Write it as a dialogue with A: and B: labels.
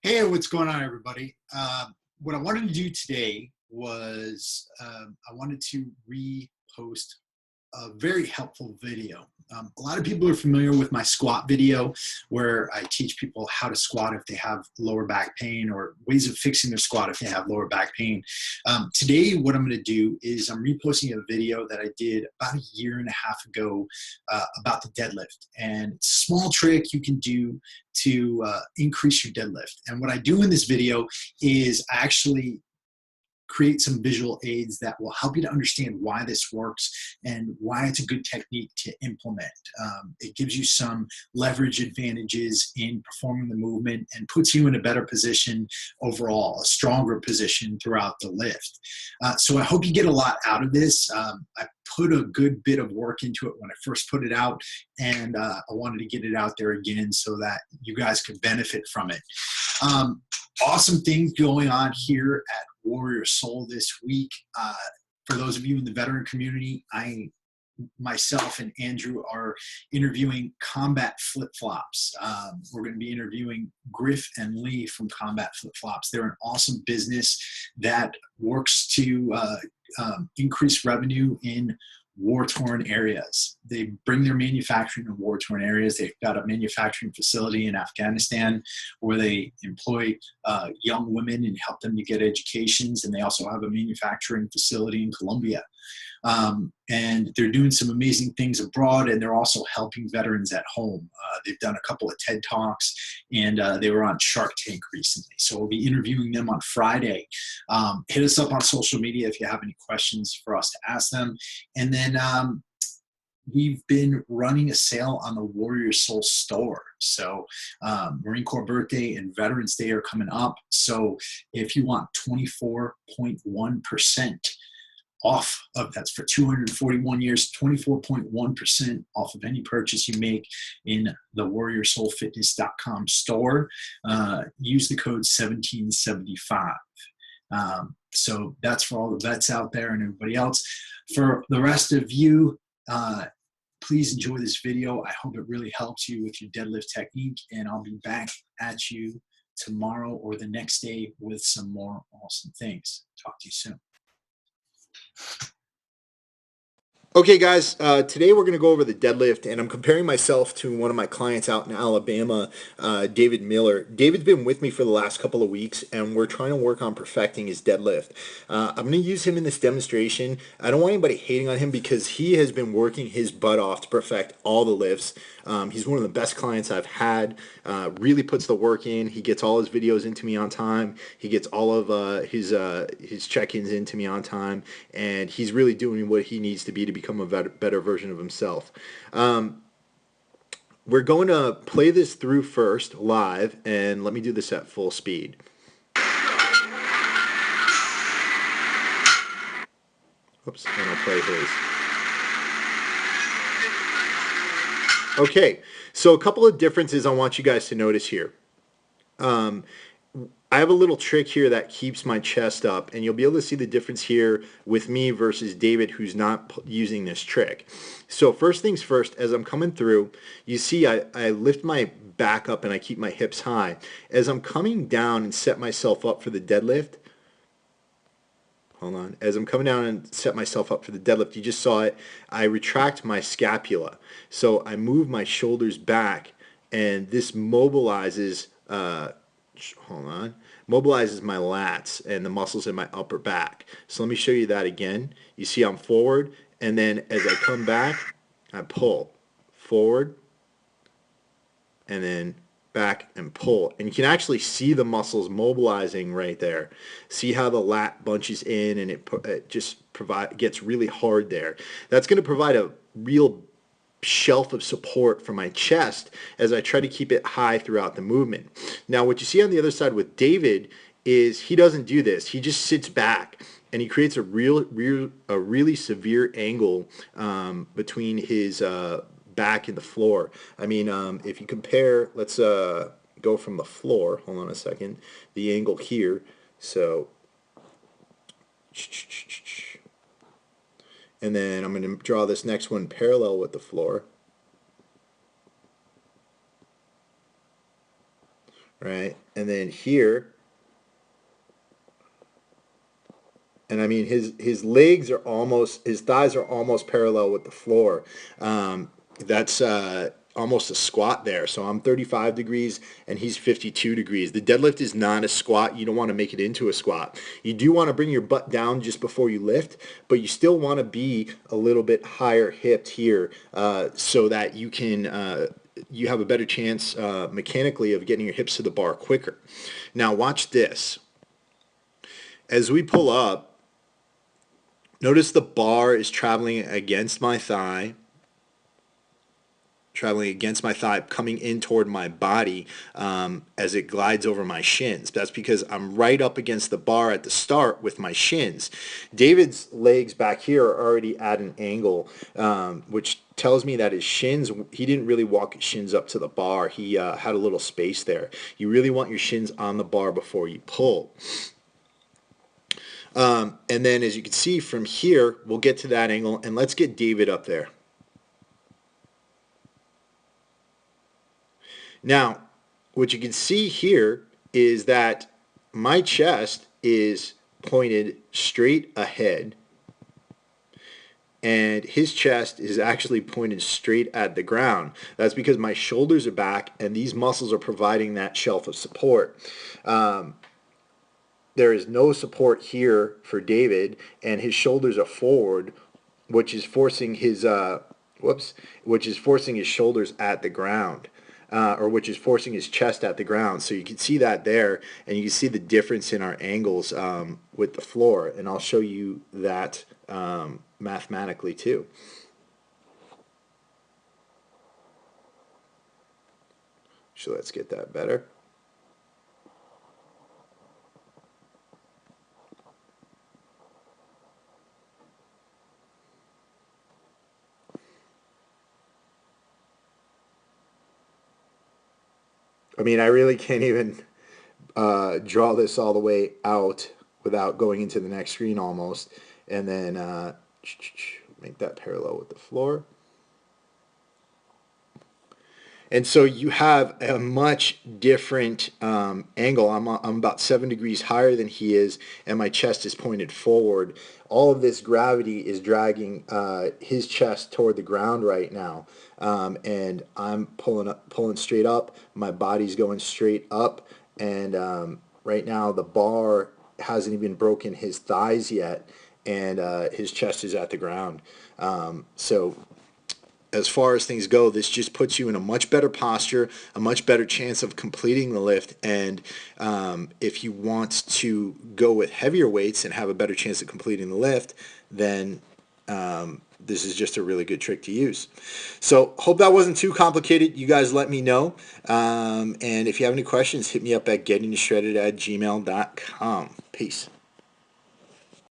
A: Hey, what's going on, everybody? What I wanted to do today was I wanted to repost a very helpful video. A lot of people are familiar with my squat video where I teach people how to squat if they have lower back pain or ways of fixing their squat if they have lower back pain. Today, what I'm going to do is I'm reposting a video that I did about a year and a half ago about the deadlift. And it's a small trick you can do to increase your deadlift. And what I do in this video is I actually create some visual aids that will help you to understand why this works and why it's a good technique to implement. It gives you some leverage advantages in performing the movement and puts you in a better position overall, a stronger position throughout the lift. So I hope you get a lot out of this. I put a good bit of work into it when I first put it out, and I wanted to get it out there again so that you guys could benefit from it. Awesome things going on here at Warrior Soul this week. For those of you in the veteran community, myself and Andrew are interviewing Combat Flip Flops. We're going to be interviewing Griff and Lee from Combat Flip Flops. They're an awesome business that works to increase revenue in war-torn areas. They bring their manufacturing to war-torn areas. They've got a manufacturing facility in Afghanistan where they employ young women and help them to get educations, and they also have a manufacturing facility in Colombia. And they're doing some amazing things abroad, and they're also helping veterans at home. They've done a couple of TED Talks, and they were on Shark Tank recently. So we'll be interviewing them on Friday. Hit us up on social media if you have any questions for us to ask them. And then we've been running a sale on the Warrior Soul store. So Marine Corps birthday and Veterans Day are coming up. So if you want 24.1% off of, that's for 241 years, 24.1% off of any purchase you make in the warriorsoulfitness.com store. Use the code 1775. So that's for all the vets out there and everybody else. For the rest of you, please enjoy this video. I hope it really helps you with your deadlift technique, and I'll be back at you tomorrow or the next day with some more awesome things. Talk to you soon.
B: Okay, guys, today we're going to go over the deadlift, and I'm comparing myself to one of my clients out in Alabama, David Miller. David's been with me for the last couple of weeks, and we're trying to work on perfecting his deadlift. I'm going to use him in this demonstration. I don't want anybody hating on him because he has been working his butt off to perfect all the lifts. He's one of the best clients I've had, really puts the work in. He gets all his videos into me on time. He gets all of his check-ins into me on time, and he's really doing what he needs to be become a better version of himself. We're going to play this through first live, and let me do this at full speed. Oops, and I'll play his. Okay, so a couple of differences I want you guys to notice here. I have a little trick here that keeps my chest up, and you'll be able to see the difference here with me versus David, who's not using this trick. So first things first, as I'm coming through, you see I lift my back up and I keep my hips high. As I'm coming down and set myself up for the deadlift, hold on, as I'm coming down and set myself up for the deadlift, you just saw it, I retract my scapula. So I move my shoulders back, and this mobilizes mobilizes my lats and the muscles in my upper back. So let me show you that again. You see I'm forward, and then as I come back, I pull forward, and then back and pull. And you can actually see the muscles mobilizing right there. See how the lat bunches in, and it just gets really hard there. That's going to provide a real shelf of support for my chest as I try to keep it high throughout the movement. Now what you see on the other side with David is he doesn't do this. He just sits back, and he creates a really severe angle between his back and the floor. I mean, if you compare, let's go from the floor, hold on a second, the angle here. So and then I'm going to draw this next one parallel with the floor. right? And then here, and I mean his legs are almost, his thighs are almost parallel with the floor. That's almost a squat there. So I'm 35 degrees and he's 52 degrees. The deadlift is not a squat. You don't want to make it into a squat. You do want to bring your butt down just before you lift, but you still want to be a little bit higher hipped here so that you can you have a better chance mechanically of getting your hips to the bar quicker. Now watch this. As we pull up, notice the bar is traveling against my thigh, coming in toward my body as it glides over my shins. That's because I'm right up against the bar at the start with my shins. David's legs back here are already at an angle, which tells me that his shins, he didn't really walk his shins up to the bar. He had a little space there. You really want your shins on the bar before you pull. And then as you can see from here, we'll get to that angle, and let's get David up there. Now, what you can see here is that my chest is pointed straight ahead, and his chest is actually pointed straight at the ground. That's because my shoulders are back, and these muscles are providing that shelf of support. There is no support here for David, and his shoulders are forward, which is forcing his forcing his shoulders at the ground, or which is forcing his chest at the ground. So you can see that there, and you can see the difference in our angles with the floor, and I'll show you that mathematically too. So let's get that better. I mean, I really can't even draw this all the way out without going into the next screen almost. And then make that parallel with the floor. And so you have a much different angle. I'm about 7 degrees higher than he is, and my chest is pointed forward. All of this gravity is dragging his chest toward the ground right now, and I'm pulling straight up. My body's going straight up, and right now the bar hasn't even broken his thighs yet, and his chest is at the ground. So as far as things go, this just puts you in a much better posture, a much better chance of completing the lift. And if you want to go with heavier weights and have a better chance of completing the lift, then this is just a really good trick to use. So hope that wasn't too complicated. You guys let me know. And if you have any questions, hit me up at gettingshredded@gmail.com. Peace.